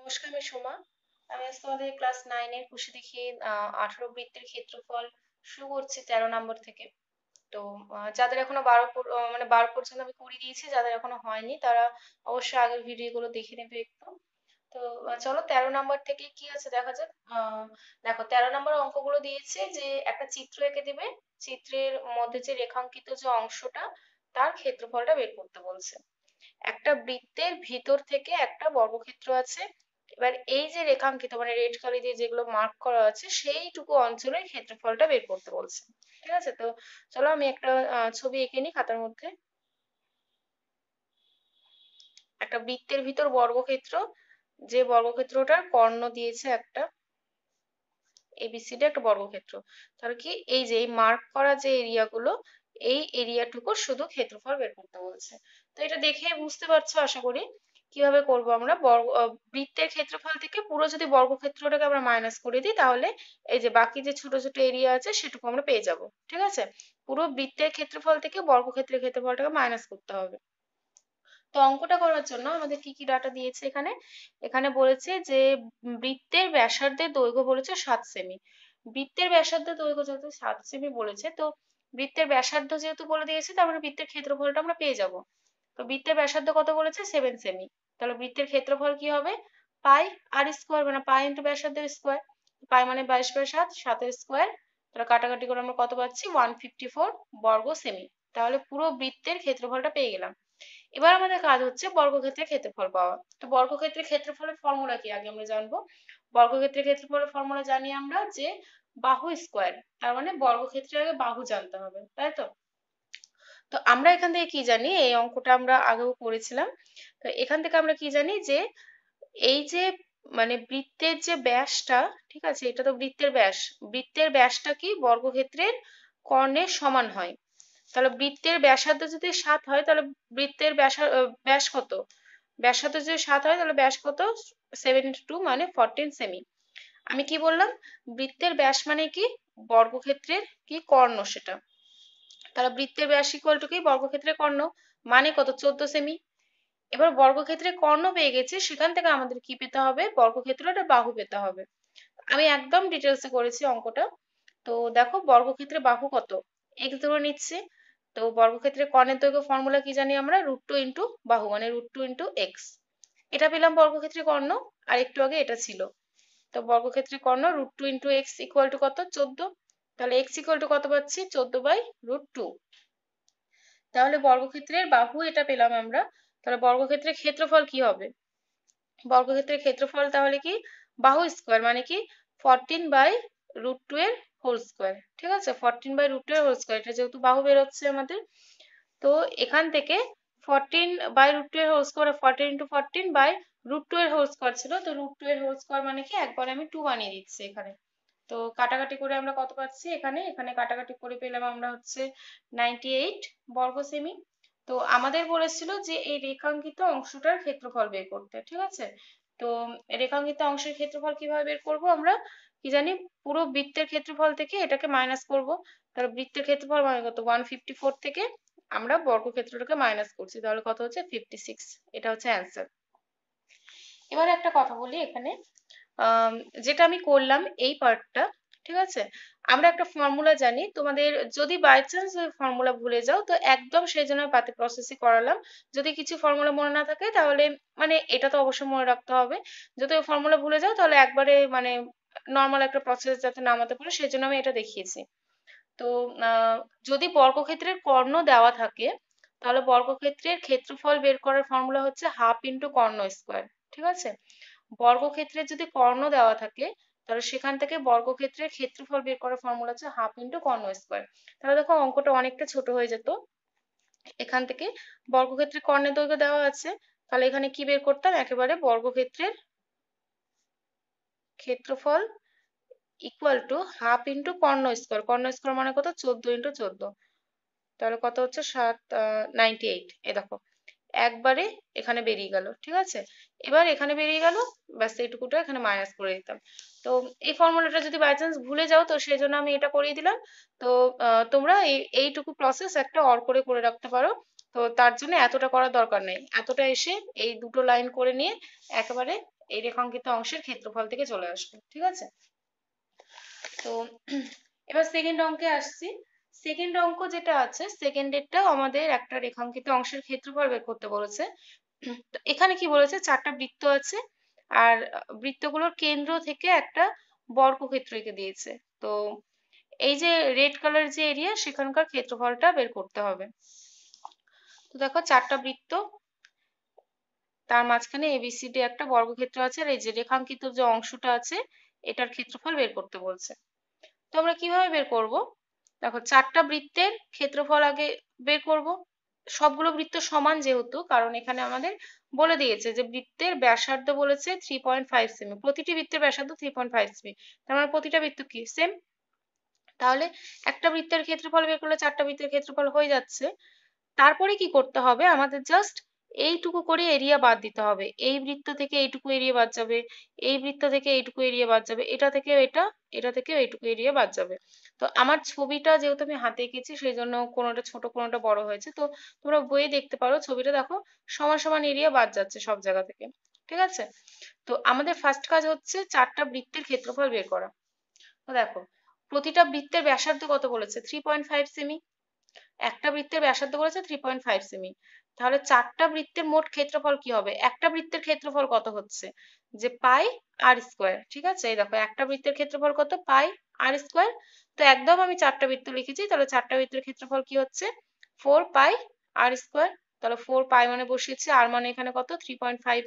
নমস্কার, আমি সোমা। আমি আজ তোমাদের ক্লাস 9 এর কুশি দেখি 18 বৃত্তের ক্ষেত্রফল শুরু করছি 13 নম্বর থেকে। তো যাদের এখনো 12 পর্যন্ত আমি করে দিয়েছি, যাদের এখনো হয়নি তারা অবশ্যই আগের ভিডিওগুলো দেখে নেবে একটু। তো চলো 13 নম্বর থেকে কি আছে দেখা যাক। দেখো 13 নম্বর অঙ্কগুলো দিয়েছে যে একটা চিত্র এঁকে দেবে, চিত্রের মধ্যে যে রেখাঙ্কিত যে অংশটা তার ক্ষেত্রফলটা বের করতে বলছে। একটা বৃত্তের ভিতর থেকে একটা বর্গক্ষেত্র আছে। এবার এই যে রেখাঙ্কিত মানে রেড কালি দিয়ে যেগুলো মার্ক করা আছে সেইটুকু অঞ্চলের ক্ষেত্রফলটা বের করতে বলছে। ঠিক আছে, তো চলো আমি একটা ছবি এঁকে নিই খাতার মধ্যে। একটা বৃত্তের ভিতর বর্গক্ষেত্র, যে বর্গক্ষেত্রটার কর্ণ দিয়েছে একটা এবিসিডি একটা বর্গক্ষেত্র। তাহলে কি এই যে এই মার্ক করা যে এরিয়াগুলো, এই এরিয়াটুকু শুধু ক্ষেত্রফল বের করতে বলছে। তো এটা দেখে বুঝতে পারছো আশা করি কিভাবে করব আমরা। বৃত্তের ক্ষেত্রফল থেকে পুরো যদি বর্গক্ষেত্রটাকে আমরা মাইনাস করে দিই তাহলে এই যে বাকি যে ছোট ছোট এরিয়া আছে সেটুকু আমরা পেয়ে যাব। ঠিক আছে, পুরো বৃত্তের ক্ষেত্রফল থেকে বর্গক্ষেত্রের ক্ষেত্রফলটাকে মাইনাস করতে হবে। তো অঙ্কটা করার জন্য আমাদের কি কি ডাটা দিয়েছে এখানে। এখানে বলেছে যে বৃত্তের ব্যাসার্ধের দৈর্ঘ্য বলেছে 7 সেমি। বৃত্তের ব্যাসার্ধের দৈর্ঘ্য যেহেতু 7 সেমি বলেছে, তো বৃত্তের ব্যাসার্ধ যেহেতু বলে দিয়েছে তার মানে বৃত্তের ক্ষেত্রফলটা আমরা পেয়ে যাব। তো বৃত্তের ব্যাসার্ধ কত বলেছে? 7 সেমি। তাহলে বৃত্তের ক্ষেত্রফল কি হবে? পাই আর স্কোয়ার, মানে পাই ইন্টু ব্যাসার্ধের স্কোয়ার। পাই মানে 22/7, 7-এর স্কোয়ার। তাহলে কাটাকাটি করে আমরা কত পাচ্ছি? 154 বর্গ সেমি। তাহলে পুরো বৃত্তের ক্ষেত্রফলটা পেয়ে গেলাম। এবার আমাদের কাজ হচ্ছে বর্গক্ষেত্রের ক্ষেত্রফল পাওয়া। তো বর্গক্ষেত্রের ক্ষেত্রফলের ফর্মুলা কি আগে আমরা জানবো। বর্গক্ষেত্রের ক্ষেত্রফলের ফর্মুলা জানি আমরা যে বাহু স্কোয়ার, তার মানে বর্গক্ষেত্রের আগে বাহু জানতে হবে, তাই তো। তো আমরা এখান থেকে কি জানি, এই অঙ্কটা আমরা আগেও করেছিলাম। তো এখান থেকে আমরা কি জানি যে এই যে মানে বৃত্তের যে ব্যাসটা, ঠিক আছে, এটা তো বৃত্তের ব্যাস। বৃত্তের ব্যাসটা কি বর্গক্ষেত্রের কর্ণের সমান হয়। তাহলে বৃত্তের ব্যাসার্ধ যদি 7 হয় তাহলে বৃত্তের ব্যাস কত? ব্যাসার্ধ যদি 7 হয় তাহলে ব্যাস কত? 7 × 2 মানে 14 সেমি। আমি কি বললাম? বৃত্তের ব্যাস মানে কি বর্গক্ষেত্রের কি কর্ণ সেটা। তাহলে বৃত্তের ব্যাস ইকুয়াল টু কি বর্গক্ষেত্রের কর্ণ, মানে কত? 14 সেমি। এবার বর্গক্ষেত্রের কর্ণ পেয়ে গেছি, সেখান থেকে আমাদের কি পেতে হবে? বর্গক্ষেত্রের বাহু পেতে হবে। আমি একদম ডিটেলসে করেছি অঙ্কটা। তো দেখো বর্গক্ষেত্রে বাহু কত? এক্স ধরে নিচ্ছি। তো বর্গক্ষেত্রের কর্ণের দৈর্ঘ্য ফর্মুলা কি জানি আমরা? √2 ইন্টু বাহু মানে √2 ইন্টু এক্স। এটা পেলাম বর্গক্ষেত্রের কর্ণ। আর একটু আগে এটা ছিল। তো বর্গক্ষেত্রের কর্ণ √2 ইন্টু এক্স ইকুয়াল টু কত? 14। তাহলে এক্স ইকুয়াল টু কত পাচ্ছি? 14/√2। তাহলে বর্গক্ষেত্রের বাহু এটা পেলাম আমরা। তাহলে বর্গক্ষেত্রের ক্ষেত্রফল কি হবে? বর্গক্ষেত্রের ক্ষেত্রফল তাহলে কি বাহু স্কোয়ার মানে কি 14/√2 এর হোল স্কোয়ার। ঠিক আছে, 14/√2 এর হোল স্কোয়ার, এটা যেহেতু বাহু বেরোচ্ছে আমাদের। তো এখান থেকে 14/√2 এর হোল স্কোয়ার, 14 × 14/√2 এর হোল স্কোয়ার ছিল, তো √2 এর হোল স্কোয়ার মানে কি একবার আমি 2 বানিয়ে দিচ্ছি এখানে। তো কাটাকাটি করে আমরা কত পাচ্ছি? এখানে এখানে কাটাকাটি করে পেলাম আমরা হচ্ছে 98 বর্গ সেমি। তো আমাদের বলেছিল যে এই রেখাঙ্কিত অংশটার ক্ষেত্রফল বের করতে। ঠিক আছে, তো রেখাঙ্কিত অংশের ক্ষেত্রফল কিভাবে বের করব আমরা? কি জানি, পুরো বৃত্তের ক্ষেত্রফল থেকে এটাকে মাইনাস করব। তাহলে বৃত্তের ক্ষেত্রফল মানে কত? 154 থেকে আমরা বর্গক্ষেত্রটাকে মাইনাস করছি, তাহলে কত হচ্ছে? 56। এটা হচ্ছে অ্যান্সার। এবার একটা কথা বলি এখানে, যেটা আমি করলাম এই পার্টটা, ঠিক আছে, আমরা একটা ফর্মুলা জানি। তোমাদের যদি বাই চান্স ওই ফর্মুলা ভুলে যাও তো একদম সেই জন্য পাতে প্রসেসই করালাম। যদি কিছু ফর্মুলা মনে না থাকে তাহলে মানে এটা তো অবশ্যই মনে রাখতে হবে। যদি ওই ফর্মুলা ভুলে যাও তাহলে একবারে মানে নর্মাল একটা প্রসেস যাতে নামাতে পারো সেই জন্য আমি এটা দেখিয়েছি। তো আহ, যদি বর্গক্ষেত্রের কর্ণ দেওয়া থাকে তাহলে বর্গক্ষেত্রের ক্ষেত্রফল বের করার ফর্মুলা হচ্ছে হাফ ইন্টু কর্ণ স্কোয়ার। ঠিক আছে, বর্গক্ষেত্রের যদি কর্ণ দেওয়া থাকে তাহলে সেখান থেকে বর্গক্ষেত্রের ক্ষেত্রফল বের করার ফর্মুলা হচ্ছে হাফ ইন্টু কর্ণ স্কোয়ার। তাহলে দেখো অঙ্কটা অনেকটা ছোট হয়ে যেত। এখান থেকে বর্গক্ষেত্রের কর্ণের দৈর্ঘ্য দেওয়া আছে, তাহলে এখানে কি বের করতাম? একেবারে বর্গক্ষেত্রের ক্ষেত্রফল equal to half into Karna square. Karna square মানে কত? 14 × 14। তাহলে কত হচ্ছে? 98। এ দেখো একবারে এখানে বেরিয়ে গেল। ঠিক আছে, এবার এখানে বেরিয়ে গেল, ব্যাস এইটুকুটা এখানে মাইনাস করে দিতাম। তো এই ফর্মুলাটা যদি বাই চান্স ভুলে যাও তো সেই জন্য আমি এটা করিয়ে দিলাম। তো তোমরা এইটুকু প্রসেস একটা করে রাখতে পারো। তো তার জন্য এতটা করার দরকার নেই, এতটা এসে এই দুটো লাইন করে নিয়ে একেবারে এই রেখাঙ্কিত অংশের ক্ষেত্রফল থেকে চলে আসবে, ঠিক আছে। তো এবার সেকেন্ড অঙ্কে আসছি। সেকেন্ড অঙ্ক যেটা আছে, সেকেন্ডেরটাও আমাদের একটা রেখাঙ্কিত অংশের ক্ষেত্রফল বের করতে বলেছে। তো এখানে কি বলেছে, চারটা বৃত্ত আছে আর বৃত্তগুলোর কেন্দ্র থেকে একটা বর্গক্ষেত্র এঁকে দিয়েছে। তো এই যে রেড কালার যে এরিয়া, সেখানকার ক্ষেত্রফলটা বের করতে হবে। তো দেখো চারটা বৃত্ত, তার মাঝখানে এবিসিডি একটা বর্গক্ষেত্র আছে, আর এই যে রেখাঙ্কিত যে অংশটা আছে এটার ক্ষেত্রফল বের করতে বলছে। তো আমরা কিভাবে বের করব, দেখো চারটা বৃত্তের ক্ষেত্রফল আগে বের করব। সবগুলো বৃত্ত সমান যেহেতু, কারণ এখানে আমাদের বলে দিয়েছে যে বৃত্তের ব্যাসার্ধ বলেছে 3.5 সেমি, প্রতিটি বৃত্তের ব্যাসার্ধ 3.5 সেমি, তার মানে প্রতিটা বৃত্ত কি সেম। তাহলে একটা বৃত্তের ক্ষেত্রফল বের করলে চারটা বৃত্তের ক্ষেত্রফল হয়ে যাচ্ছে। তারপরে কি করতে হবে, আমাদের জাস্ট এইটুকু করে এরিয়া বাদ দিতে হবে। এই বৃত্ত থেকে এইটুকু এরিয়া বাদ যাবে, এই বৃত্ত থেকে এইটুকু এরিয়া বাদ যাবে, এটা থেকে এটা, এটা থেকে এইটুকু এরিয়া বাদ যাবে। তো আমার ছবিটা যেহেতু আমি হাতে এঁকেছি সেই জন্য কোনোটা ছোট কোনোটা বড় হয়েছে। তো তোমরা বইয়ে দেখতে পারো, ছবিটা দেখো সমান সমান এরিয়া বাদ যাচ্ছে সব জায়গা থেকে, ঠিক আছে। তো আমাদের ফার্স্ট কাজ হচ্ছে চারটা বৃত্তের ক্ষেত্রফল বের করা। তো দেখো প্রতিটা বৃত্তের ব্যাসার্ধ কত বলেছে, 3.5 সেমি। একটা বৃত্তের ব্যাসার্ধ বলেছে 3.5 সেমি। তাহলে চারটা বৃত্তের মোট ক্ষেত্রফল কি হবে, একটা বৃত্তের ক্ষেত্রফল কত হচ্ছে, যে পাই আর স্কোয়ার, ঠিক আছে। এই দেখো একটা বৃত্তের ক্ষেত্রফল কত, পাই আর স্কোয়ার। তো একদম আমি চারটা বৃত্ত লিখেছি, তাহলে চারটা বৃত্তের ক্ষেত্রফল কি হচ্ছে, 4 পাই আর স্কোয়ার। তাহলে 4 পাই মানে বসিয়েছি, আর মানে এখানে কত 3.5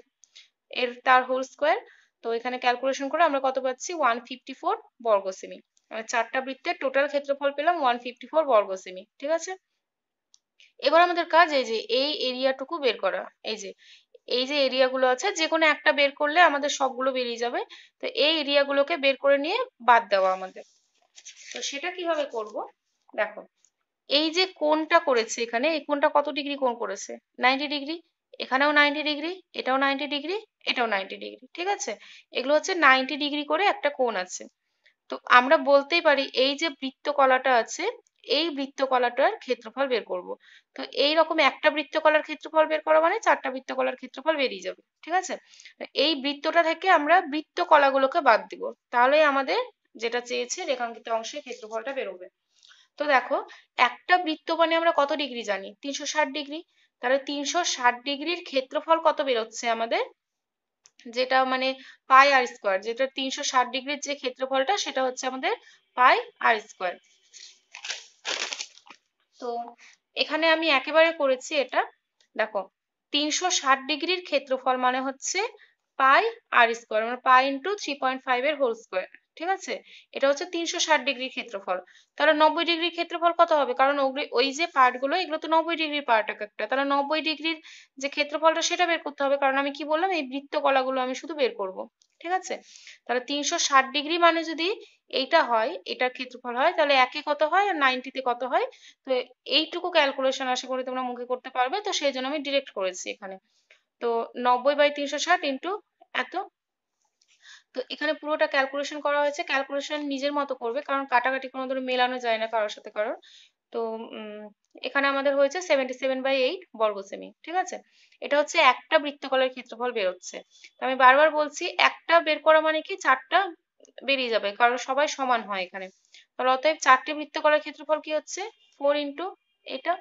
এর তার হোল স্কোয়ার। তো এখানে ক্যালকুলেশন করে আমরা কত পাচ্ছি, 154 বর্গ সেমি। মানে চারটা বৃত্তের টোটাল ক্ষেত্রফল পেলাম 154 বর্গ সেমি, ঠিক আছে। এবার আমাদের কাজ এই যে এই এরিয়াটুকু বের করা। এই যে এরিয়াগুলো আছে, যে কোনো একটা বের করলে আমাদের সবগুলো বেরিয়ে যাবে। তো এই এরিয়াগুলোকে বের করে নিয়ে বাদ দেওয়া আমাদের। তো সেটা কিভাবে করব, দেখো এই যে কোণটা করেছে এখানে, এই কোণটা কত ডিগ্রি কোণ করেছে, 90 ডিগ্রি। এখানেও 90 ডিগ্রি, এটাও 90 ডিগ্রি, এটাও 90 ডিগ্রি, ঠিক আছে। এগুলো হচ্ছে 90 ডিগ্রি করে একটা কোণ আছে। তো আমরা বলতেই পারি এই যে বৃত্তকলাটা আছে, এই বৃত্তকলাটার ক্ষেত্রফল বের করব। তো এই রকম একটা বৃত্তকলার ক্ষেত্রফল বের করা মানে চারটা বৃত্তকলার ক্ষেত্রফল বেরিয়ে যাবে, ঠিক আছে। এই বৃত্তটা থেকে আমরা বৃত্তকলাগুলোকে বাদ দিব, তাহলেই আমাদের যেটা চেয়েছে রেখাঙ্কিত অংশের ক্ষেত্রফলটা বেরোবে। তো দেখো একটা বৃত্ত মানে আমরা কত ডিগ্রি জানি, 360 ডিগ্রি। তাহলে 360 ডিগ্রির ক্ষেত্রফল কত বেরোচ্ছে আমাদের, যেটা মানে পাই আর স্কোয়ার, যেটা 360 ডিগ্রির যে ক্ষেত্রফলটা সেটা হচ্ছে আমাদের পাই আর স্কোয়ার। তো এখানে আমি একেবারে করেছি এটা, দেখো 360 ডিগ্রির ক্ষেত্রফল মানে হচ্ছে পাই আর স্কোয়ার, মানে পাই ইন্টু 3.5 এর হোল স্কোয়ার, ঠিক আছে। এটা হচ্ছে 360 ডিগ্রির ক্ষেত্রফল। তাহলে 90 ডিগ্রির ক্ষেত্রফল কত হবে, কারণ ওই যে পার্ট গুলো এগুলো তো 90 ডিগ্রির পার্ট এক একটা, তাহলে 90 ডিগ্রির যে ক্ষেত্রফলটা সেটা বের করতে হবে, কারণ আমি কি বললাম এই বৃত্তকলাগুলো আমি শুধু বের করব, ঠিক আছে। তাহলে 360 ডিগ্রি মানে যদি এইটা হয়, এটার ক্ষেত্রফল হয়, তাহলে একে কত হয় আর 90 তে কত হয়। তো এইটুকু ক্যালকুলেশন আশা করি তোমরা মুখে করতে পারবে, তো সেই জন্য আমি ডিরেক্ট করেছি এখানে। তো 90/360 ইন্টু এত। তো এখানে পুরোটা ক্যালকুলেশন করা হয়েছে, ক্যালকুলেশন নিজের মতো করবে, কারণ কাটাকাটি কোনো ধরো মেলানো যায় না কারোর সাথে কারোর। তো এখানে আমাদের হয়েছে 77/8 বর্গ সেমি, ঠিক আছে। এটা হচ্ছে একটা বৃত্তকলার ক্ষেত্রফল বেরোচ্ছে। তো আমি বারবার বলছি একটা বের করা মানে কি চারটা বেরিয়ে যাবে, কারণ সবাই সমান হয় এখানে। তাহলে অতএব চারটে বৃত্তকলার ক্ষেত্রফল কি হচ্ছে, 4 ইন্টু এটা,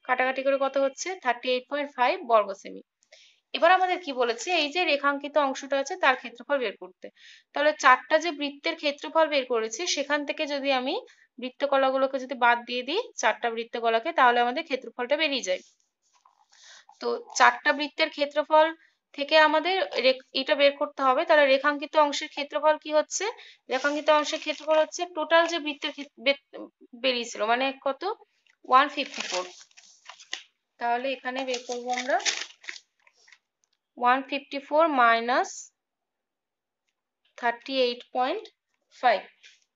কাটাকাটি করে কত হচ্ছে 38.5 বর্গ সেমি। এবার আমাদের কি বলেছে, এই যে রেখাঙ্কিত অংশটা আছে তার ক্ষেত্রফল বের করতে। তাহলে চারটা যে বৃত্তের ক্ষেত্রফল বের করেছি সেখান থেকে যদি আমি বৃত্তকলাগুলোকে যদি বাদ দিয়ে দিই চারটা বৃত্তকলাকে, তাহলে আমাদের ক্ষেত্রফলটা বেরিয়ে যায়। তো চারটা বৃত্তের ক্ষেত্রফল থেকে আমাদের এটা বের করতে হবে। তাহলে রেখাঙ্কিত অংশের ক্ষেত্রফল কি হচ্ছে, রেখাঙ্কিত অংশের ক্ষেত্রফল হচ্ছে টোটাল যে বৃত্তের বেরিয়েছিল মানে কত, 154। তাহলে এখানে বের করবো আমরা 154 মাইনাস 38.5,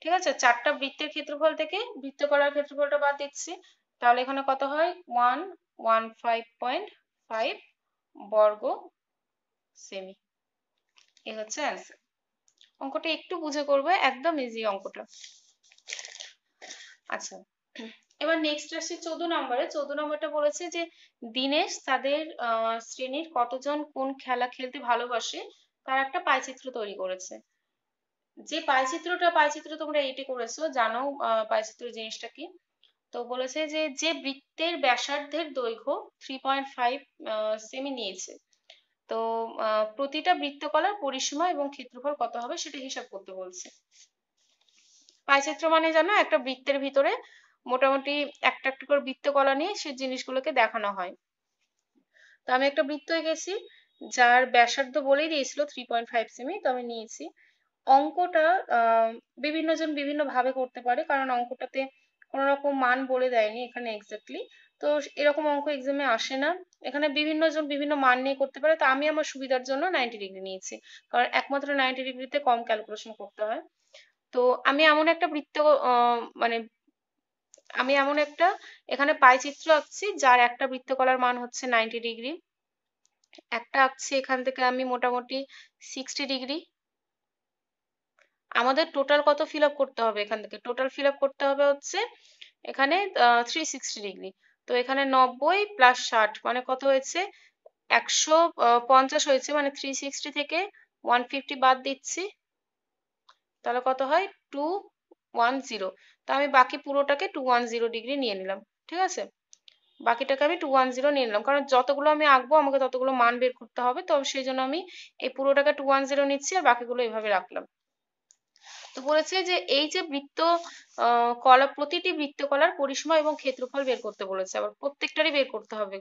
ঠিক আছে। চারটা বৃত্তের ক্ষেত্রফল থেকে বৃত্তকলার ক্ষেত্রফলটা বাদ দিচ্ছি, তাহলে এখানে কত হয় 115.5 বর্গ সেমি। এই হচ্ছে অ্যান্সার। অঙ্কটা একটু বুঝে করবে, একদম ইজি অঙ্কটা। আচ্ছা এবার নেক্সট আসছে 14 নম্বরে। 14 নম্বরটা বলেছে যে দীনেশ তাদের শ্রেণীর কতজন কোন খেলা খেলতে ভালোবাসে তার একটা পাইচিত্র তৈরি করেছে। যে পাইচিত্র তোমরা এইটি করেছো, জানো পাইচিত্র জিনিসটা কি। তো বলেছে যে যে বৃত্তের ব্যাসার্ধের দৈর্ঘ্য 3.5 সেমি নিয়েছে, তো প্রতিটা বৃত্তকলার পরিসীমা এবং ক্ষেত্রফল কত হবে সেটা হিসাব করতে বলছে। পাইচিত্র মানে জানো, একটা বৃত্তের ভিতরে মোটামুটি একটা একটা করে বৃত্তকলা নিয়ে সেই জিনিসগুলোকে দেখানো হয়। তো আমি একটা বৃত্ত এঁকেছি যার ব্যাসার্ধ বলেই দিয়েছিল 3.5 সেমি, তো আমি নিয়েছি। অঙ্কটা বিভিন্ন জন বিভিন্ন ভাবে করতে পারে, কারণ অঙ্কটাতে কোনো রকম মান বলে দেয়নি এখানে এক্স্যাক্টলি। তো এরকম অঙ্ক এক্সামে আসে না, এখানে বিভিন্ন জন বিভিন্ন মান নিয়ে করতে পারে। তো আমি আমার সুবিধার জন্য 90 ডিগ্রি নিয়েছি, কারণ একমাত্র 90 ডিগ্রিতে কম ক্যালকুলেশন করতে হয়। তো আমি এমন একটা বৃত্ত মানে আমি এমন একটা এখানে পাইচিত্র আঁকছি যার একটা বৃত্তকলার মান হচ্ছে 90 ডিগ্রি, একটা আঁকছি এখান থেকে আমি মোটামুটি 60 ডিগ্রি। আমাদের টোটাল কত ফিল আপ করতে হবে, এখান থেকে টোটাল ফিল আপ করতে হবে হচ্ছে এখানে 360 ডিগ্রি। তো এখানে 90 প্লাস 60 মানে কত হয়েছে, 150 হয়েছে। মানে 360 থেকে 150 বাদ দিচ্ছি, তাহলে কত হয় 210। তো আমি বাকি পুরোটাকে 210 ডিগ্রি নিয়ে নিলাম, ঠিক আছে। বাকিটাকে আমি 210 নিয়ে নিলাম, কারণ যতগুলো আমি আঁকবো আমাকে ততগুলো মান বের করতে হবে, তো সেই জন্য আমি এই পুরোটাকে 210 নিচ্ছি আর বাকিগুলো এইভাবে রাখলাম। তো বলেছে যে এই যে প্রতিটি বৃত্তকলার পরিসীমা এবং ক্ষেত্রফল বের করতে বলেছে, আবার প্রত্যেকটারই বের করতে হবে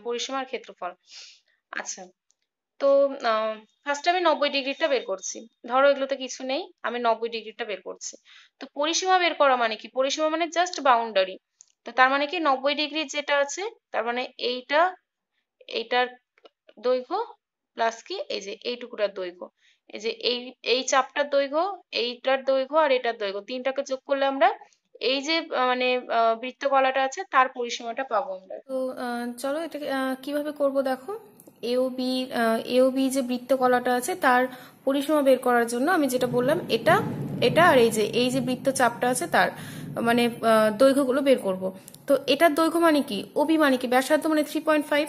পরিসীমা আর ক্ষেত্রফল। আচ্ছা, তো ফার্স্টে আমি 90 ডিগ্রিটা বের করছি। ধরো এগুলোতে কিছু নেই, আমি 90 ডিগ্রিটা বের করছি। তো পরিসীমা বের করা মানে কি, পরিসীমা মানে জাস্ট বাউন্ডারি। তো তার মানে কি 90 ডিগ্রি যেটা আছে তার মানে এইটার দৈর্ঘ্য প্লাস কি এই যে এইটুকুটার দৈর্ঘ্য, এই যে এই চাপটার দৈর্ঘ্য, এইটার দৈর্ঘ্য আর এটার দৈর্ঘ্য, তিনটাকে যোগ করলে আমরা এই যে মানে বৃত্তকলাটা আছে তার পরিসীমাটা পাবো আমরা। তো চলো এটা কিভাবে করব দেখো। এও বি যে বৃত্তকলাটা আছে তার পরিসীমা বের করার জন্য আমি যেটা বললাম এটা এটা আর এই যে বৃত্তচাপটা আছে তার মানে দৈর্ঘ্যগুলো বের করব। তো এটার দৈর্ঘ্য মানে কি, ওবি মানে কি ব্যাসার্ধ মানে 3.5,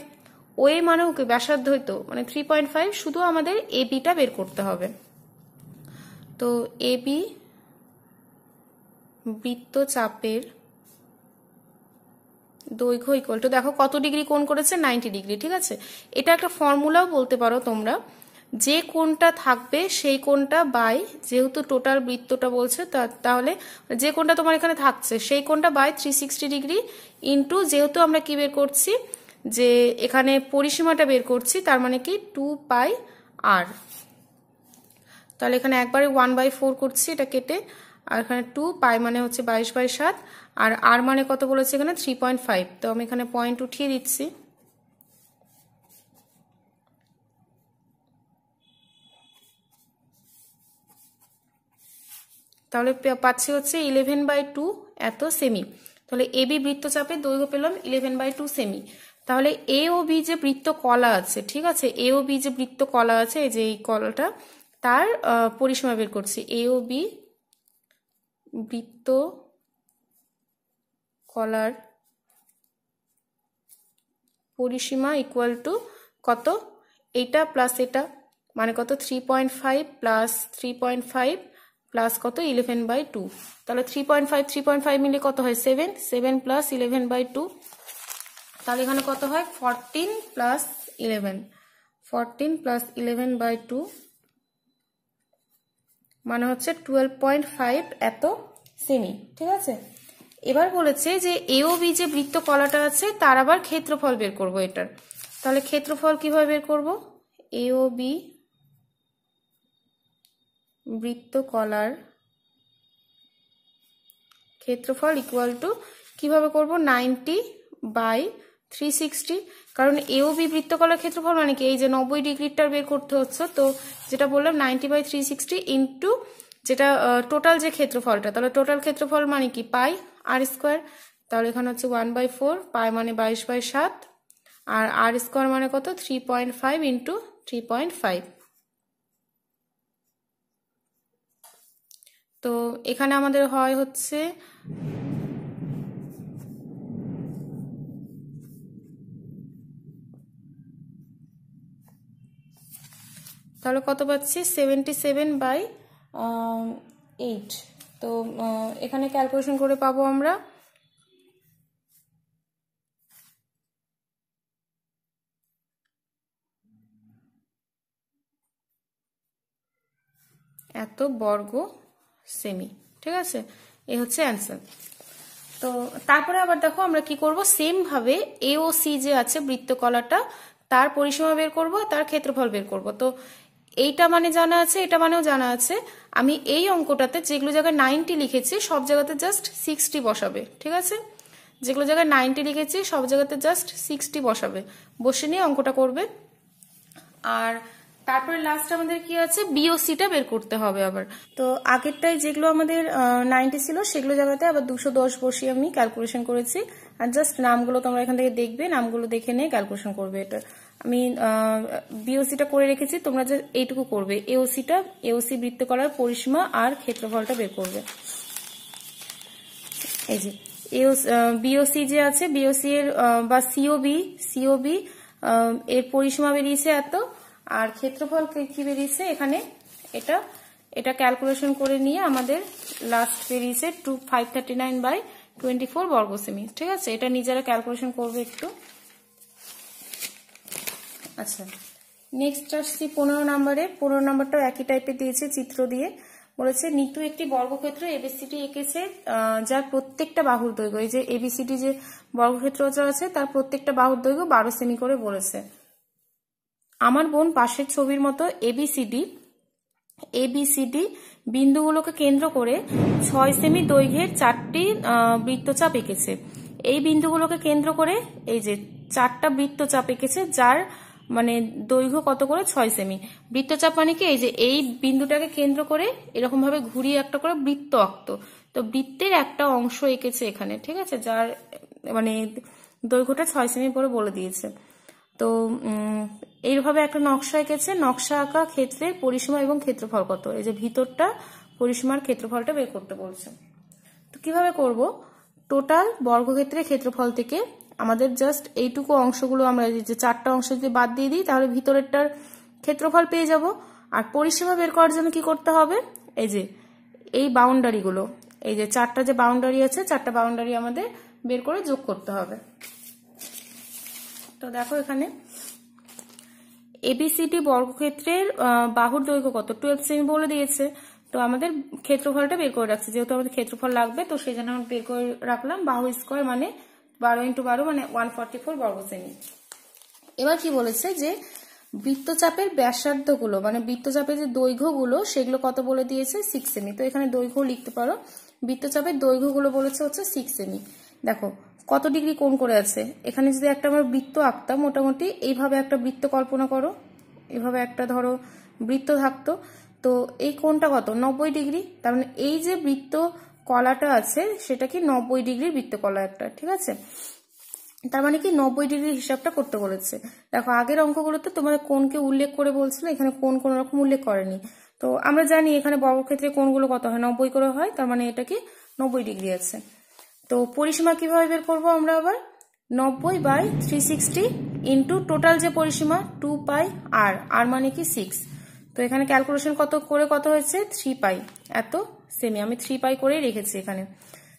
ওএ মানেও কি ব্যাসার্ধ হইতো মানে 3.5, শুধু আমাদের এবিটা বের করতে হবে। তো এবি বৃত্তচাপের দৈর্ঘ্য ইকুয়াল টু, দেখো কত ডিগ্রি কোণ করেছে, 90 ডিগ্রি, ঠিক আছে। এটা একটা ফর্মুলাও বলতে পারো তোমরা, যে কোণটা থাকবে সেই কোণটা বাই, যেহেতু টোটাল বৃত্তটা বলছে তাহলে যে কোণটা তোমার এখানে থাকছে সেই কোণটা বাই 360 ডিগ্রি ইন্টু, যেহেতু আমরা কি বের করছি যে এখানে পরিসীমাটা বের করছি তার মানে কি 2 পাই আর। তাহলে এখানে একবারে 1/4 করছি এটা কেটে, আর এখানে 2 পাই মানে হচ্ছে 22/7, আর আর মানে কত বলেছে এখানে 3.5। তো আমি এখানে পয়েন্ট উঠিয়ে দিচ্ছি। তাহলে পাচ্ছি হচ্ছে 11/2 এত সেমি। তাহলে এবি বৃত্তচাপের দৈর্ঘ্য পেলাম 11/2 সেমি। তাহলে এ ও বি যে বৃত্ত কলা আছে, ঠিক আছে, এ ও বি যে বৃত্ত কলা আছে, এই যে এই কলাটা তার পরিসীমা বের করছি। এ ও বি বৃত্ত কলার পরিসীমা ইকুয়াল টু কত, এইটা প্লাস এটা মানে কত 3.5 প্লাস 3.5 প্লাস কত 11/2। তাহলে 3.5 মিলে কত হয় 7 প্লাস 11/2, তাহলে এখানে কত হয় 14 প্লাস 11/2 মানে হচ্ছে 12.5 এত সেমি, ঠিক আছে। এবার বলেছে যে এও বি যে বৃত্ত কলাটা আছে তার আবার ক্ষেত্রফল বের করব এটার। তাহলে ক্ষেত্রফল কিভাবে বের করব, এও বি বৃত্ত কলার ক্ষেত্রফল ইকুয়াল টু কিভাবে করব 90/360, কারণ এও বি বৃত্তকলার ক্ষেত্রফল মানে কি এই যে 90 ডিগ্রিটার বের করতে হচ্ছে। তো যেটা বললাম 90/360 ইন্টু যেটা টোটাল যে ক্ষেত্রফলটা, তাহলে টোটাল ক্ষেত্রফল মানে কি পাই আর স্কোয়ার। তাহলে এখানে হচ্ছে 1/4, পাই মানে 22/7, আর আর স্কোয়ার মানে কত 3.5 ইন্টু 3.5। তো এখানে আমাদের হয় হচ্ছে তাহলে কত পাচ্ছি 77/8। তো এখানে ক্যালকুলেশন করে পাবো আমরা এত বর্গ সেমি। ঠিক আছে, এই হচ্ছে অ্যান্সার। তো তারপরে আবার দেখো আমরা কি করব, সেম ভাবে এ ও সি যে আছে বৃত্তকলাটা, তার পরিসীমা বের করব, তার ক্ষেত্রফল বের করব। তো এইটা মানে জানা আছে, এটা মানেও জানা আছে। আমি এই অঙ্কটাতে যেগুলো জায়গায় 90 লিখেছি সব জায়গাতে জাস্ট 60 বসাবে। ঠিক আছে, যেগুলো জায়গায় 90 লিখেছি সব জায়গাতে জাস্ট 60 বসাবে, বসে নিয়ে অঙ্কটা করবে। আর তারপরে লাস্ট আমাদের কি আছে, বিওসিটা বের করতে হবে আবার। তো আগেরটাই যেগুলো আমাদের 90 ছিল সেগুলো জায়গাতে আবার 210 বসিয়ে আমি ক্যালকুলেশন করেছি। আর জাস্ট নামগুলো তোমরা এখান থেকে দেখবে, নামগুলো দেখে নিয়ে ক্যালকুলেশন করবে। এটা আমি বিওসিটা করে রেখেছি, তোমরা যে এইটুকু করবে, এওসি বৃত্তকলার পরিসীমা আর ক্ষেত্রফলটা বের করবে। এই যে বিওসি যে আছে, বিওসি এর বা সিওবি এর পরিসীমা বেরিয়েছে এত, আর ক্ষেত্রফল কি বেরিয়েছে এখানে, এটা ক্যালকুলেশন করে নিয়ে আমাদের লাস্ট বেরিয়েছে 539/24 বর্গ সেমি। ঠিক আছে, এটা নিজেরা ক্যালকুলেশন করবে একটু। আচ্ছা, নেক্সট আসছি 15 নাম্বারে। 15 নাম্বারটাও একই টাইপের দিয়েছে, চিত্র দিয়ে বলেছে নিতু একটি বর্গক্ষেত্র এবিসিডি এঁকেছে, যার প্রত্যেকটা বাহুর দৈর্ঘ্য, এই যে এবিসিডি যে বর্গক্ষেত্র আছে তার প্রত্যেকটা বাহুর দৈর্ঘ্য 12 সেমি করে বলেছে। আমার বোন পাশের ছবির মতো এবিসিডি বিন্দুগুলোকে কেন্দ্র করে 6 সেমি দৈর্ঘ্যের 4টি বৃত্তচাপ এঁকেছে। এই বিন্দুগুলোকে কেন্দ্র করে এই যে 4টা বৃত্তচাপ এঁকেছে, যার মানে দৈর্ঘ্য কত করে 6 সেমি। বৃত্তচাপ মানে কি, এই যে এই বিন্দুটাকে কেন্দ্র করে এরকম ভাবে ঘুরিয়ে একটা করে বৃত্ত আঁকতো। তো বৃত্তের একটা অংশ এঁকেছে এখানে। ঠিক আছে, যার মানে দৈর্ঘ্যটা 6 সেমি করে বলে দিয়েছে। তো এইভাবে একটা নকশা এঁকেছে, নকশা আঁকা ক্ষেত্রের পরিসীমা এবং ক্ষেত্রফল কত, এই যে ভিতরটা পরিসীমার ক্ষেত্রফলটা বের করতে বলছে। তো কিভাবে করব, টোটাল বর্গক্ষেত্রের ক্ষেত্রফল থেকে আমাদের জাস্ট এইটুকু অংশগুলো আমরা যে 4টা অংশ যদি বাদ দিয়ে দিই তাহলে ভিতরেরটার ক্ষেত্রফল পেয়ে যাব। আর পরিসীমা বের করার জন্য কি করতে হবে, এই যে এই বাউন্ডারিগুলো, এই যে 4টা যে বাউন্ডারি আছে 4টা বাউন্ডারি আমাদের বের করে যোগ করতে হবে। তো দেখো এখানে এবিসিডি বর্গক্ষেত্রের বাহুর দৈর্ঘ্য কত, 12 সেমি বলে দিয়েছে। তো আমাদের ক্ষেত্রফলটা বের করে রাখছি, যেহেতু আমাদের ক্ষেত্রফল লাগবে তো সেই জন্য আমরা বের করে রাখলাম। বাহু স্কোয়ার মানে 12 × 12 মানে 144 বর্গ সেমি। এবার কি বলেছে যে বৃত্তচাপের ব্যাসার্ধগুলো মানে বৃত্তচাপের যে দৈর্ঘ্যগুলো সেগুলো কত বলে দিয়েছে 6 সেমি। তো এখানে দৈর্ঘ্য লিখতে পারো, বৃত্তচাপের দৈর্ঘ্যগুলো বলেছে হচ্ছে 6 সেমি। দেখো কত ডিগ্রি কোণ করে আছে, এখানে যদি একটা আমরা বৃত্ত আঁকতাম, মোটামুটি এইভাবে একটা বৃত্ত কল্পনা করো, এভাবে একটা ধরো বৃত্ত থাকতো, তো এই কোণটা কত 90 ডিগ্রি। তার মানে এই যে বৃত্ত কলাটা আছে সেটা কি 90 ডিগ্রির বৃত্ত কলা একটা। ঠিক আছে, তার মানে কি 90 ডিগ্রির হিসাবটা করতে বলেছে। দেখো আগের অঙ্কগুলোতে তোমাদের কোণকে উল্লেখ করে বলছিল, এখানে কোণ কোনো রকম উল্লেখ করেনি। তো আমরা জানি এখানে বর্গক্ষেত্রে কোণগুলো কত হয়, 90 করে হয়, তার মানে এটা কি 90 ডিগ্রি আছে। তো পরিসীমা কিভাবে বের করবো আমরা, আবার 90/360 ইন্টু টোটাল যে পরিসীমা 2π আর মানে কি 6। তো এখানে ক্যালকুলেশন কত হয়েছে 3π এত সেমি, আমি 3π করেই রেখেছি এখানে।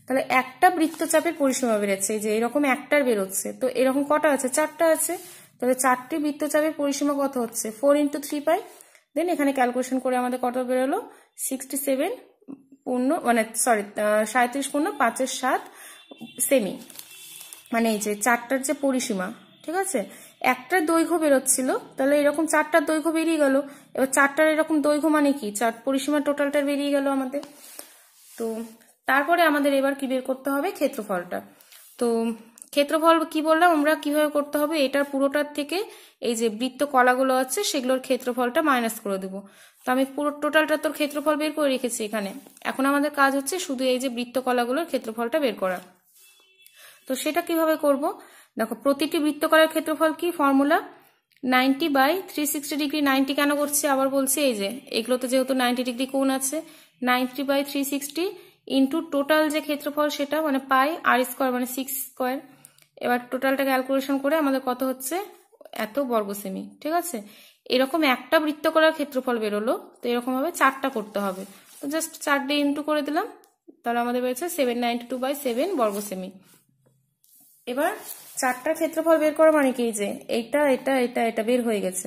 তাহলে একটা বৃত্তচাপের পরিসীমা বেরোচ্ছে, যে এরকম একটার বেরোচ্ছে, তো এরকম কটা আছে 4টা আছে, তাহলে 4টি বৃত্তচাপের পরিসীমা কত হচ্ছে 4 × 3π। দেন এখানে ক্যালকুলেশন করে আমাদের কত বেরোলো 67 মানে 37 × 5 = 7 সেমি, মানে এই যে 4টার যে পরিসীমা। ঠিক আছে, একটার দৈর্ঘ্য বেরোচ্ছিল, তাহলে এরকম 4টার দৈর্ঘ্য বেরিয়ে গেল। এবার 4টার এরকম দৈর্ঘ্য মানে কি 4 পরিসীমা টোটালটার বেরিয়ে গেল আমাদের। তো তারপরে আমাদের এবার কি বের করতে হবে ক্ষেত্রফলটা। তো ক্ষেত্রফল কি বললাম আমরা কিভাবে করতে হবে, এটার পুরোটার থেকে এই যে বৃত্ত কলাগুলো আছে সেগুলোর ক্ষেত্রফলটা মাইনাস করে দেবো। তো আমি পুরো টোটালটা তোর ক্ষেত্রফল বের করে রেখেছি এখানে। এখন আমাদের কাজ হচ্ছে শুধু এই যে বৃত্ত কলাগুলোর ক্ষেত্রফলটা বের করা। তো সেটা কিভাবে করব, দেখো প্রতিটি বৃত্তকলার ক্ষেত্রফল কি ফর্মুলা 90/360 ডিগ্রি। 90 কেন করছি আবার বলছি, এই যে এগুলোতে যেহেতু 90 ডিগ্রি কোণ আছে, 90/360 ইন্টু টোটাল যে ক্ষেত্রফল সেটা মানে পাই r² মানে 6²। এবার টোটালটা ক্যালকুলেশন করে আমাদের কত হচ্ছে এত বর্গ সেমি। ঠিক আছে, এরকম একটা বৃত্তকলার ক্ষেত্রফল বেরোলো, তো এরকম ভাবে 4টা করতে হবে। তো জাস্ট 4 দিয়ে ইন্টু করে দিলাম, তাহলে আমাদের বেরোচ্ছে 792/7 বর্গ সেমি। এবার 4টার ক্ষেত্রফল বের করা মানে কি, যে এইটা এটা এটা এটা বের হয়ে গেছে।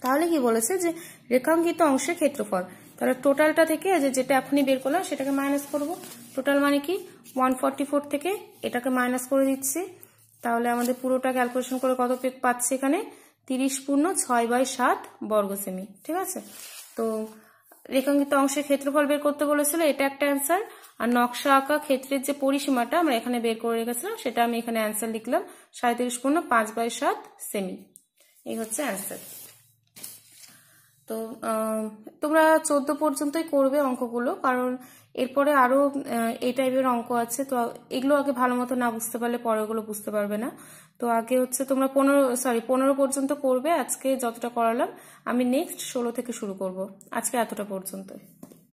তাহলে কি বলেছে যে রেখাঙ্কিত অংশের ক্ষেত্রফল, তাহলে টোটালটা থেকে যেটা এখনই বের করলাম সেটাকে মাইনাস করব। টোটাল মানে কি 144 থেকে এটাকে মাইনাস করে দিচ্ছি, তাহলে আমাদের পুরোটা ক্যালকুলেশন করে কত পাচ্ছি এখানে 30 × 6/7 বর্গ সেমি। ঠিক আছে, তো রেখাঙ্কিত অংশের ক্ষেত্রফল বের করতে বলেছিল, এটা একটা অ্যান্সার। আর নকশা আঁকা ক্ষেত্রের যে পরিসীমাটা আমরা এখানে বের করে রেখেছিলাম সেটা আমি এখানে অ্যান্সার লিখলাম 37 × 5/7 সেমি। এই হচ্ছে অ্যান্সার। তো তোমরা 14 পর্যন্তই করবে অঙ্কগুলো, কারণ এরপরে আরো এই টাইপের অঙ্ক আছে, তো এগুলো আগে ভালো মতো না বুঝতে পারলে পরে ওগুলো বুঝতে পারবে না। তো আগে হচ্ছে তোমরা 15 পর্যন্ত করবে। আজকে যতটা করালাম, আমি নেক্সট 16 থেকে শুরু করব। আজকে এতটা পর্যন্ত।